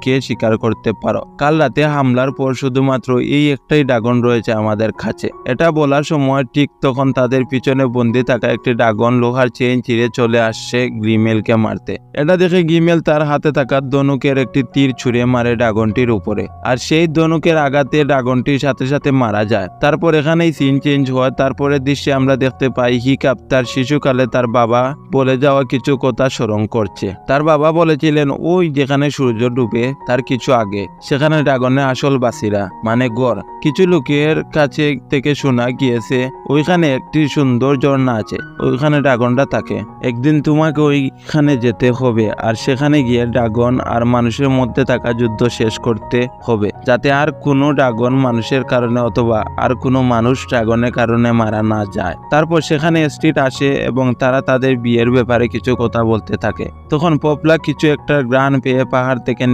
কে স্বীকার করতে পারো? কাল রাতে হামলার পর শুধুমাত্র এই একটাই ড্রাগন রয়েছে আমাদের কাছে। এটা বলার সময় ঠিক তখন তাদের পিছনে বন্দি থাকা একটি ড্রাগন লোহার চেইন ছিঁড়ে চলে আসছে গ্রিমেলকে মারতে। এটা দেখে গ্রিমেল তার হাতে থাকা ধনুকের একটি তীর ছুঁড়ে মারে ড্রাগনটির উপরে, আর সেই ধনুকের আঘাতে ড্রাগনটির সাথে সাথে মারা যায়। তারপর এখানেই সিন চেঞ্জ হয়। তারপরের দৃশ্যে আমরা দেখতে পাই হিকাপ তার শিশুকালে তার বাবা বলে যাওয়া কিছু কথা স্মরণ করছে। তার বাবা বলেছিলেন ওই যেখানে সূর্য ডুবে তার কিছু আগে সেখানে ড্রাগনের আসল বাসিরা মানে গড়। কিছু লোকের কাছে থেকে শোনা গিয়েছে ওইখানে একটি সুন্দর ঝর্ণা আছে, ওইখানে ড্রাগনটা থাকে। একদিন তোমাকে ওইখানে যেতে হবে আর সেখানে গিয়ে ড্রাগন আর মানুষের মধ্যে থাকা যুদ্ধ শেষ করতে হবে, যাতে আর কোনো ড্রাগন মানুষের কারণে অথবা আর কোনো মানুষ ড্রাগনের কারণে মারা না যায়। তারপর সেখানে স্ট্রিট আসে এবং তারা তাদের বিয়ের ব্যাপারে কিছু কথা বলতে থাকে। তখন পপলা কিছু একটা গ্রান পেয়ে পাহাড় থেকে